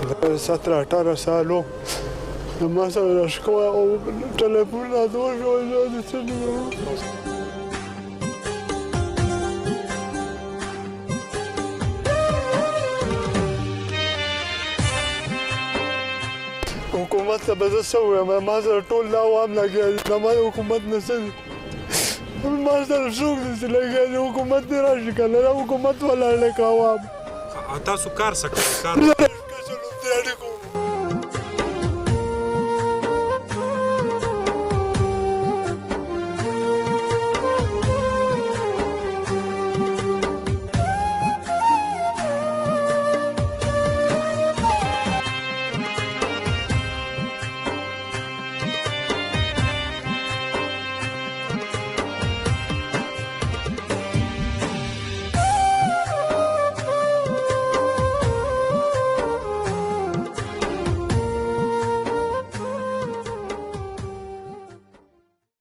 17-18 سالو ما سره شکوه او ټلیفون راته وشو د څه حکومت ته به زه څه ووایم ما سره ټول دا عوام لګیا دي زما د حکومت نه څه دي ما سره څوک دي چې لګیا دي حکومت دې راشي که نه دا حکومت ولاړ دی که عوام تاسو کار څه کوئ؟ زه اړیکو